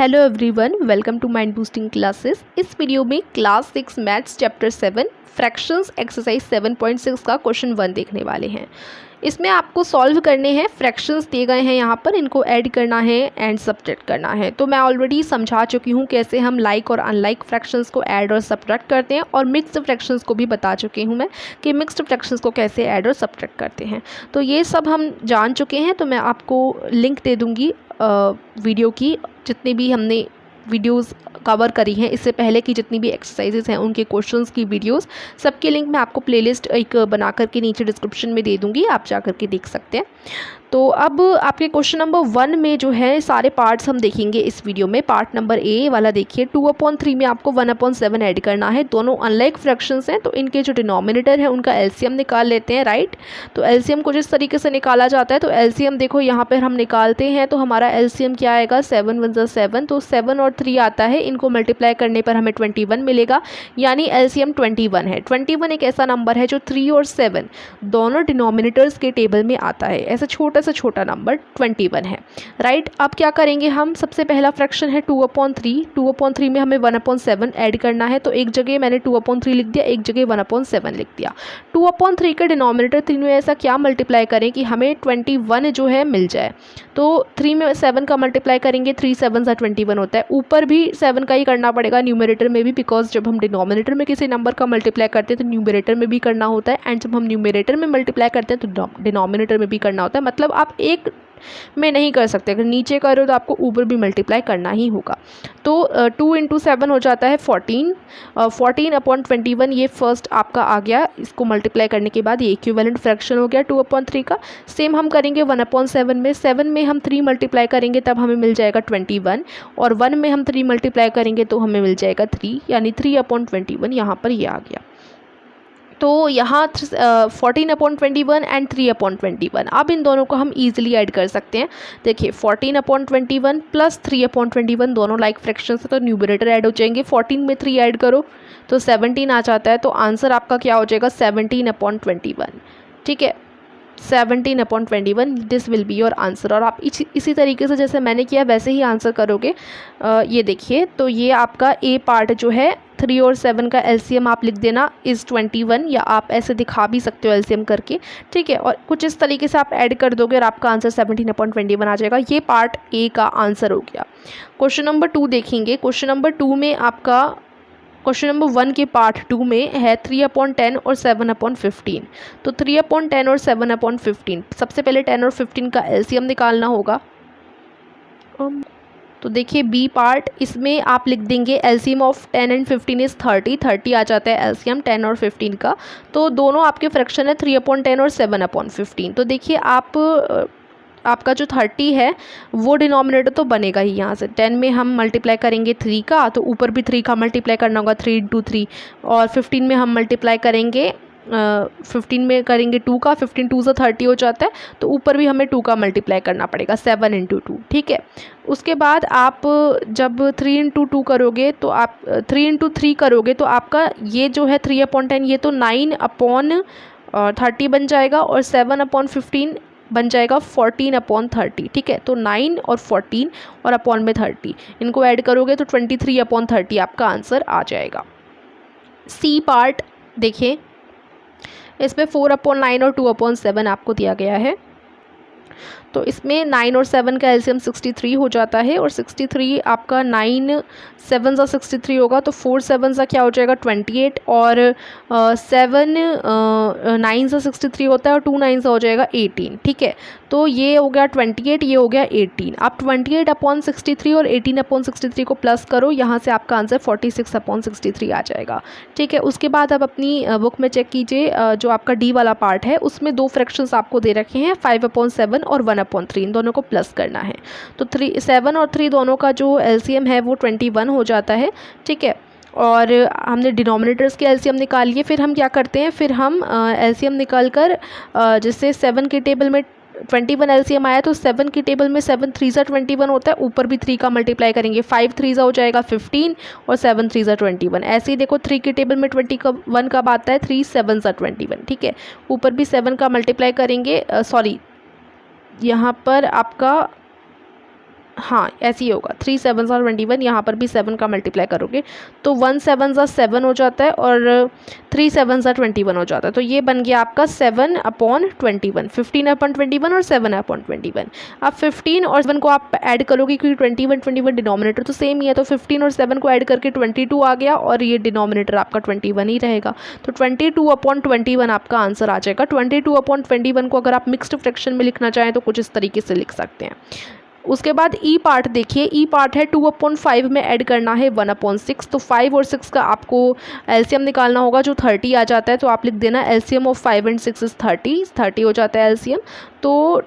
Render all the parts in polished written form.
Hello everyone, welcome to Mind Boosting Classes. इस video में class 6 maths chapter 7 fractions exercise 7.6 का question 1 देखने वाले हैं। इसमें आपको सॉल्व करने हैं, फ्रैक्शंस दिए गए हैं यहाँ पर, इनको ऐड करना है एंड सब्ट्रैक्ट करना है। तो मैं ऑलरेडी समझा चुकी हूँ कैसे हम लाइक और अनलाइक फ्रैक्शंस को ऐड और सब्ट्रैक्ट करते हैं, और मिक्स्ड फ्रैक्शंस को भी बता चुकी हूँ मैं कि मिक्स्ड फ्रैक्शंस को कैसे ऐड और सब्ट्रैक्ट करते हैं। तो ये सब हम जान चुके हैं। तो मैं आपको लिंक दे दूँगी वीडियो की, जितनी भी हमने वीडियोस कवर करी हैं इससे पहले की, जितनी भी एक्सरसाइजेस हैं उनके क्वेश्चंस की वीडियोस, सबके लिंक मैं आपको प्लेलिस्ट एक बना करके नीचे डिस्क्रिप्शन में दे दूंगी, आप जा करके देख सकते हैं। तो अब आपके क्वेश्चन नंबर 1 में जो है सारे पार्ट्स हम देखेंगे इस वीडियो में। पार्ट नंबर ए वाला देखिए, 2/3 में आपको 1/7 ऐड करना है। दोनों अनलाइक फ्रैक्शंस हैं, तो इनके जो डिनोमिनेटर है उनका एलसीएम निकाल लेते हैं, राइट। तो एलसीएम को जिस तरीके से निकाला जाता है, तो एलसीएम देखो यहाँ पर हम निकालते हैं, तो हमारा एलसीएम क्या आएगा, 7 × 1 = 7। तो 7 और 3 आता है, इनको मल्टीप्लाई करने पर हमें 21 मिलेगा, यानी एलसीएम 21 है। 21 एक ऐसा नंबर है जो 3 और 7 दोनों डिनोमिनेटर्स के टेबल में आता है। ऐसा छोटा नंबर 21 है, राइट। अब क्या करेंगे हम, सबसे पहला फ्रैक्शन है 2/3। 2/3 में हमें 1/7 ऐड करना है, तो एक जगह मैंने 2/3 लिख दिया, एक जगह 1/7 लिख दिया। 2/3 का डिनोमिनेटर 3 में ऐसा क्या मल्टीप्लाई करें कि हमें 21 जो है मिल जाए। तो 3 में 7 का मल्टीप्लाई करेंगे, 3 × 7 = 21 होता है। ऊपर भी 7 का ही करना पड़ेगा, न्यूमरेटर में भी, बिकॉज जब हम डिनोमिनेटर में किसी नंबर का मल्टीप्लाई करते हैं तो न्यूमरेटर में भी करना होता है, एंड जब हम न्यूमरेटर में मल्टीप्लाई करते हैं तो डिनोमिनेटर में भी करना होता है। मतलब आप एक में नहीं कर सकते, अगर नीचे करो तो आपको ऊपर भी मल्टीप्लाई करना ही होगा। तो 2 × 7 हो जाता है 14। 14/21 ये फर्स्ट आपका आ गया। इसको मल्टीप्लाई करने के बाद ये इक्विवेलेंट फ्रैक्शन हो गया 2/3 का। सेम हम करेंगे 1/7 में। 7 में हम 3 मल्टीप्लाई करेंगे तब हमें मिल जाएगा 21, और 1 में हम 3 मल्टीप्लाई करेंगे तो हमें मिल जाएगा 3, यानी 3/21 यहाँ पर ये आ गया। तो यहाँ 14/21 एंड 3/21, अब इन दोनों को हम ईजिली ऐड कर सकते हैं। देखिए 14/21 प्लस 3/21 दोनों लाइक फ्रैक्शंस है, तो न्यूमरेटर ऐड हो जाएंगे। 14 में 3 ऐड करो तो 17 आ जाता है। तो आंसर आपका क्या हो जाएगा, 17/21, ठीक है। 17/21 this will be your answer. और आप इसी तरीके से जैसे मैंने किया वैसे ही आंसर करोगे। ये देखिए, तो ये आपका ए पार्ट जो है, 3 और 7 का एलसीएम आप लिख देना इज़ 21, या आप ऐसे दिखा भी सकते हो एलसीएम करके, ठीक है। और कुछ इस तरीके से आप ऐड कर दोगे और आपका आंसर 17/21 आ जाएगा। ये पार्ट ए का आंसर हो गया। क्वेश्चन नंबर 2 देखेंगे। क्वेश्चन नंबर 2 में आपका, क्वेश्चन नंबर 1 के पार्ट 2 में है 3/10 और 7/15। तो 3/10 और 7/15, सबसे पहले 10 और 15 का एलसीएम निकालना होगा। तो देखिए बी पार्ट, इसमें आप लिख देंगे एलसीएम ऑफ 10 एंड 15 इज़ 30। 30 आ जाता है एलसीएम 10 और 15 का। तो दोनों आपके फ्रैक्शन है 3/10 और 7/15। तो देखिए आपका जो 30 है वो डिनोमिनेटर तो बनेगा ही। यहाँ से 10 में हम मल्टीप्लाई करेंगे 3 का, तो ऊपर भी 3 का मल्टीप्लाई करना होगा, 3 × 3। और 15 में हम मल्टीप्लाई करेंगे 15 में करेंगे 2 का, 15 × 2 = 30 हो जाता है। तो ऊपर भी हमें 2 का मल्टीप्लाई करना पड़ेगा, 7 × 2, ठीक है। उसके बाद आप जब 3 × 2 करोगे, तो आप 3 × 3 करोगे, तो आपका ये जो है 3/10 ये तो 9/30 बन जाएगा, और 7/15 बन जाएगा 14/30, ठीक है। तो 9 और 14 और अपॉन में 30, इनको ऐड करोगे तो 23/30 आपका आंसर आ जाएगा। सी पार्ट देखिए, इसमें 4/9 और 2/7 आपको दिया गया है। तो इसमें 9 और 7 का एलसीएम 63 हो जाता है, और 63 आपका 9 7 सा 63 होगा, तो 4 7 सा क्या हो जाएगा 28, और 7 9 सा 63 होता है, और 2 9 सा हो जाएगा 18, ठीक है। तो ये हो गया 28, ये हो गया 18। आप 28/63 और 18/63 को प्लस करो, यहाँ से आपका आंसर 46/63 आ जाएगा, ठीक है। उसके बाद आप अपनी बुक में चेक कीजिए, जो आपका डी वाला पार्ट है उसमें 2 फ्रैक्शंस आपको दे रखे हैं, 5/7 और 1/3, इन दोनों को प्लस करना है। तो 7 और 3 दोनों का जो एलसीएम है वो 21 हो जाता है, ठीक है। और हमने डिनोमिनेटर्स के एलसीएम निकाल लिए। फिर हम क्या करते हैं, फिर हम एलसीएम निकाल कर, जैसे 7 के टेबल में 21 एलसीएम आया, तो 7 की टेबल में 7 × 3 = 21 होता है, ऊपर भी 3 का मल्टीप्लाई करेंगे, 5 × 3 हो जाएगा 15, और 7 × 3 = 21। ऐसे ही देखो 3 की टेबल में 21 कब आता है, 3 × 7 = 21, ठीक है। ऊपर भी 7 का मल्टीप्लाई करेंगे, सॉरी यहाँ पर आपका हाँ ऐसे ही होगा, 3 7 21, यहाँ पर भी 7 का मल्टीप्लाई करोगे तो 1 7 7 हो जाता है और 3 7 21 हो जाता है। तो ये बन गया आपका 7/21, 15/21 और 7/21। अब 15 और 7 को आप ऐड करोगे क्योंकि 21 डिनोमिनेटर तो सेम ही है, तो 15 और 7 को ऐड करके 22 आ गया और ये डिनोमिनेटर आपका 21 ही रहेगा। तो 22/21 आपका आंसर आ जाएगा। 22/21 को अगर आप मिक्स्ड फ्रैक्शन में लिखना चाहें तो कुछ इस तरीके से लिख सकते हैं। उसके बाद ई पार्ट देखिए, ई पार्ट है 2/5 में ऐड करना है 1/6। तो 5 और 6 का आपको एलसीएम निकालना होगा जो 30 आ जाता है। तो आप लिख देना एलसीएम ऑफ 5 एंड 6 इज़ 30 हो जाता है एलसीएम। तो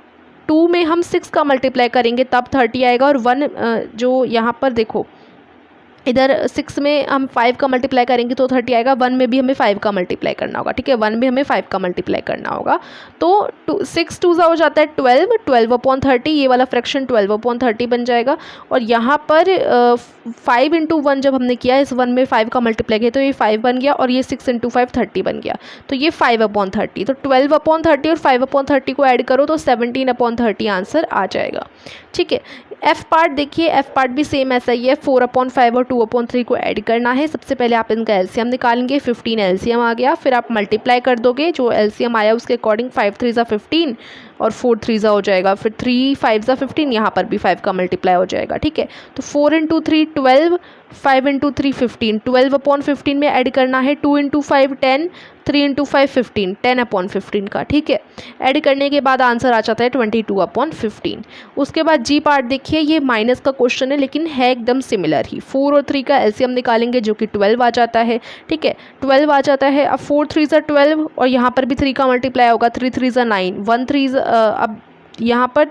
2 में हम 6 का मल्टीप्लाई करेंगे तब 30 आएगा और 1 जो यहाँ पर देखो इधर 6 में हम 5 का मल्टीप्लाई करेंगे तो 30 आएगा। 1 में भी हमें 5 का मल्टीप्लाई करना होगा, ठीक है, 1 में हमें 5 का मल्टीप्लाई करना होगा। तो 6 2 हो जाता है 12/30, ये वाला फ्रैक्शन 12/30 बन जाएगा। और यहाँ पर 5 × 1 जब हमने किया, इस 1 में 5 का मल्टीप्लाई किया तो ये 5 बन गया और ये 6 × 5 30 बन गया। तो ये 5/30, तो 12/30 और 5/30 को ऐड करो तो 17/30 आंसर आ जाएगा, ठीक है। एफ पार्ट देखिए, एफ पार्ट भी सेम ऐसा ही है, 4/5 और 2/3 को ऐड करना है। सबसे पहले आप इनका एलसीएम निकालेंगे, 15 एलसीएम आ गया, फिर आप मल्टीप्लाई कर दोगे, जो एलसीएम आया उसके अकॉर्डिंग 5 3 15 और 4 3 हो जाएगा, फिर 3 5 15, यहाँ पर भी 5 का मल्टीप्लाई हो जाएगा, ठीक है। तो 4 × 3 12, 5 × 3 15, 12/15 में ऐड करना है, 2 × 5 10, 3 × 5 15, 10/15 का, ठीक है। ऐड करने के बाद आंसर आ जाता है 22/15। उसके बाद जी पार्ट देखिए, ये माइनस का क्वेश्चन है लेकिन है एकदम सिमिलर ही। 4 और 3 का एलसीएम निकालेंगे जो कि 12 आ जाता है, ठीक है, 12 आ जाता है। अब 4 3 12 और यहाँ पर भी 3 का मल्टीप्लाई होगा, 3 3 9, 1 3 अब यहाँ पर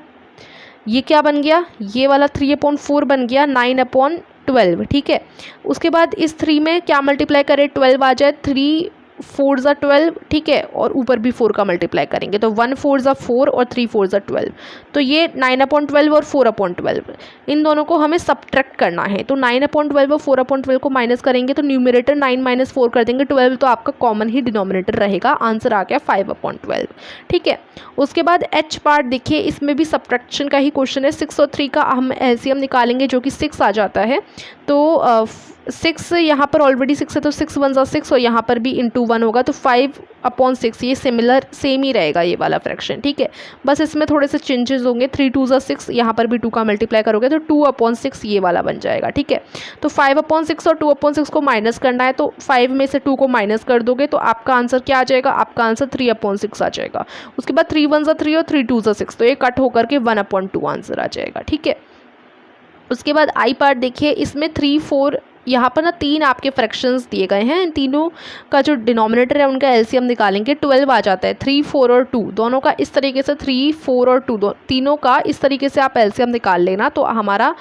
ये क्या बन गया, ये वाला 3/4 बन गया 9/12, ठीक है। उसके बाद इस 3 में क्या मल्टीप्लाई करें, 12 आ जाए, 3 4 12, ठीक है, और ऊपर भी 4 का मल्टीप्लाई करेंगे तो 1 4 4 और 3 4 12, तो ये 9/12 और 4/12 इन दोनों को हमें सब्ट्रैक्ट करना है। तो 9/12 और 4/12 को माइनस करेंगे तो न्यूमरेटर 9 - 4 कर देंगे, 12 तो आपका कॉमन ही डिनोमिनेटर रहेगा, आंसर आ गया 5/12, ठीक है। उसके बाद एच पार्ट देखिए, इसमें भी सब्ट्रैक्शन का ही क्वेश्चन है। 6 और 3 का हम एलसीएम निकालेंगे जो कि 6 आ जाता है। तो 6 यहाँ पर ऑलरेडी 6 है तो 6 1 × 6 और यहाँ पर भी इंटू 1 होगा तो 5/6, ये सिमिलर सेम ही रहेगा ये वाला फ्रैक्शन, ठीक है। बस इसमें थोड़े से चेंजेस होंगे, 3 2 × 6, यहाँ पर भी 2 का मल्टीप्लाई करोगे तो 2/6 ये वाला बन जाएगा, ठीक है। तो 5/6 और 2/6 को माइनस करना है, तो 5 में से 2 को माइनस कर दोगे तो आपका आंसर क्या आ जाएगा, आपका आंसर 3/6 आ जाएगा। उसके बाद 3 1 × 3 और 3 2 × 6, तो ये कट होकर के 1/2 आंसर आ जाएगा, ठीक है। उसके बाद आई पार्ट देखिए, इसमें 3 4 यहाँ पर ना 3 आपके फ्रैक्शंस दिए गए हैं, इन तीनों का जो डिनोमिनेटर है उनका एलसीएम निकालेंगे, 12 आ जाता है। 3 4 और 2 दोनों का इस तरीके से, 3 4 और 2 तीनों का इस तरीके से आप एलसीएम निकाल लेना तो हमारा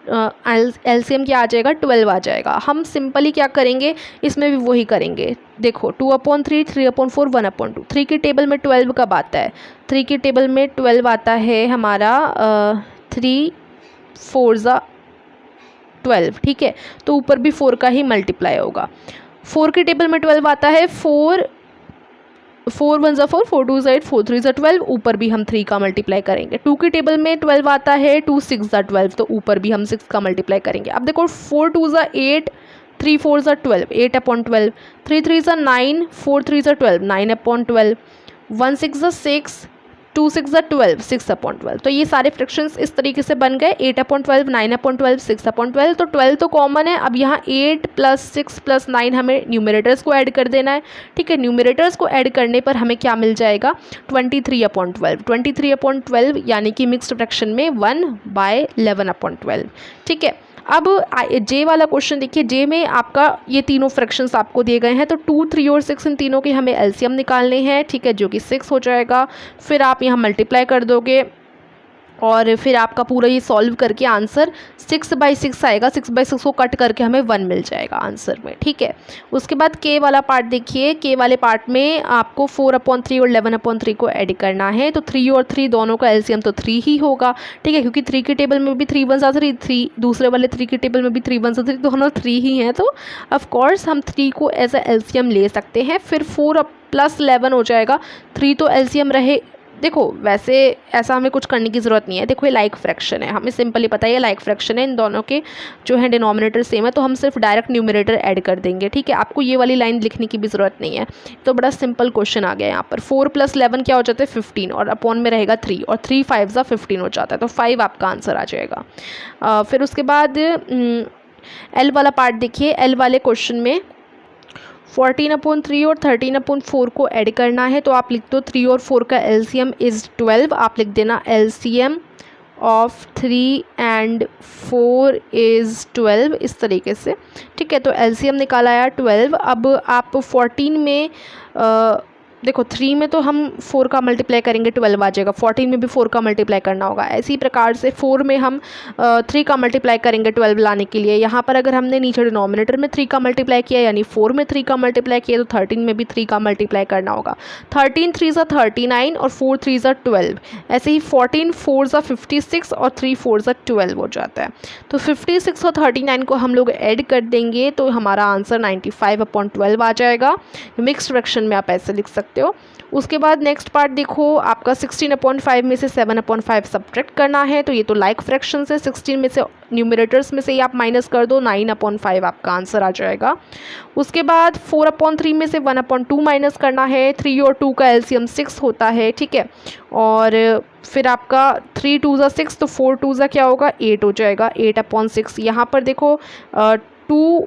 एलसीएम क्या आ जाएगा, 12 आ जाएगा। हम सिंपली क्या करेंगे, इसमें भी वही करेंगे। देखो 2/3 3/4 1/2, 3 की टेबल में 12 कब आता है, 3 की टेबल में 12 आता है हमारा 3 4 12, ठीक है। तो ऊपर भी 4 का ही मल्टीप्लाई होगा। 4 की टेबल में 12 आता है, 4 1 × 4, 4 2 8, 4 3 12, ऊपर भी हम 3 का मल्टीप्लाई करेंगे। 2 की टेबल में 12 आता है, 2 6 12, तो ऊपर भी हम 6 का मल्टीप्लाई करेंगे। अब देखो 4 2 8, 3 4 12, 8/12, 3 3 9, 4 3 12, 9/12, 1 6 6, 2 6 12, 6/12। तो ये सारे फ्रैक्शंस इस तरीके से बन गए, 8/12, 9/12, 6/12। तो 12 तो कॉमन है। अब यहाँ 8 + 6 + 9 हमें न्यूमरेटर्स को ऐड कर देना है, ठीक है। न्यूमरेटर्स को ऐड करने पर हमें क्या मिल जाएगा, 23/12, 23/12 यानी कि मिक्स्ड फ्रैक्शन में 1/11/12, ठीक है। अब जे वाला क्वेश्चन देखिए, जे में आपका ये तीनों फ्रैक्शंस आपको दिए गए हैं, तो 2 3 और 6 इन तीनों के हमें एलसीएम निकालने हैं, ठीक है, जो कि 6 हो जाएगा। फिर आप यहाँ मल्टीप्लाई कर दोगे और फिर आपका पूरा ये सॉल्व करके आंसर 6/6 आएगा। 6/6 को कट करके हमें 1 मिल जाएगा आंसर में, ठीक है। उसके बाद के वाला पार्ट देखिए, के वाले पार्ट में आपको 4/3 और 11/3 को ऐड करना है। तो 3 और 3 दोनों का एलसीएम तो 3 ही होगा, ठीक है, क्योंकि 3 की टेबल में भी 3 1 × 3, दूसरे वाले 3 की टेबल में भी 3 1 × 3, दोनों 3 ही हैं, तो ऑफकोर्स हम 3 को एज ए एलसीएम ले सकते हैं। फिर 4 + 11 हो जाएगा, 3 तो एलसीएम रहे देखो वैसे ऐसा हमें कुछ करने की ज़रूरत नहीं है। देखो ये लाइक फ्रैक्शन है, हमें सिंपली पता है ये लाइक फ्रैक्शन है, इन दोनों के जो है डिनोमिनेटर सेम है, तो हम सिर्फ डायरेक्ट न्यूमरेटर ऐड कर देंगे, ठीक है। आपको ये वाली लाइन लिखने की भी ज़रूरत नहीं है। तो बड़ा सिंपल क्वेश्चन आ गया यहाँ पर। 4 + 11 क्या हो जाता है 15, और अपॉन में रहेगा 3, और 3 5 ज़ा 15 हो जाता है, तो 5 आपका आंसर आ जाएगा। फिर उसके बाद एल वाला पार्ट देखिए। एल वाले क्वेश्चन में 14/3 और 13/4 को ऐड करना है, तो आप लिख दो 3 और 4 का LCM इज़ 12। आप लिख देना LCM ऑफ 3 and 4 इज़ 12, इस तरीके से, ठीक है। तो LCM निकाला आया 12। अब आप 14 में देखो 3 में तो हम 4 का मल्टीप्लाई करेंगे 12 आ जाएगा, 14 में भी 4 का मल्टीप्लाई करना होगा। इसी प्रकार से 4 में हम 3 का मल्टीप्लाई करेंगे 12 लाने के लिए। यहाँ पर अगर हमने नीचे डिनोमिनेटर में 3 का मल्टीप्लाई किया, यानी 4 में 3 का मल्टीप्लाई किया, तो 13 में भी 3 का मल्टीप्लाई करना होगा। 13 3 ज़ा 39 और 4 3 ज़ा 12। ऐसे ही 14 4 ज़ा 56 और 3 4 ज़ा 12 हो जाता है। तो 56 और 39 को हम लोग ऐड कर देंगे, तो हमारा आंसर 95/12 आ जाएगा। मिक्स्ड फ्रैक्शन में आप ऐसे लिख सकते हो। उसके बाद नेक्स्ट पार्ट देखो, आपका 16/5 में से 7/5 सब्ट्रैक्ट करना है, तो ये तो लाइक फ्रैक्शन से 16 में से न्यूमरेटर्स में से ही आप माइनस कर दो, 9/5 आपका आंसर आ जाएगा। उसके बाद 4/3 में से 1/2 माइनस करना है। 3 और 2 का LCM 6 होता है, ठीक है। और फिर आपका 3 2 ज़ा 6, तो 4 2 ज़ा क्या होगा 8 हो जाएगा, 8/6। यहाँ पर देखो 2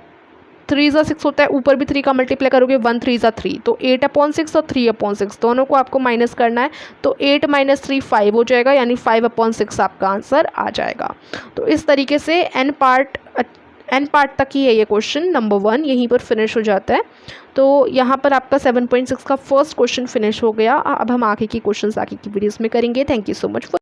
3 ज़ा 6 होता है, ऊपर भी 3 का मल्टीप्लाई करोगे 1 3 ज़ा 3, तो 8/6 और 3/6 दोनों को आपको माइनस करना है, तो 8 - 3 5 हो जाएगा, यानी 5/6 आपका आंसर आ जाएगा। तो इस तरीके से एन पार्ट तक ही है ये क्वेश्चन नंबर 1, यहीं पर फिनिश हो जाता है। तो यहाँ पर आपका 7.6 का फर्स्ट क्वेश्चन फिनिश हो गया। अब हम आगे की क्वेश्चन आगे की वीडियोज़ में करेंगे। Thank you so much for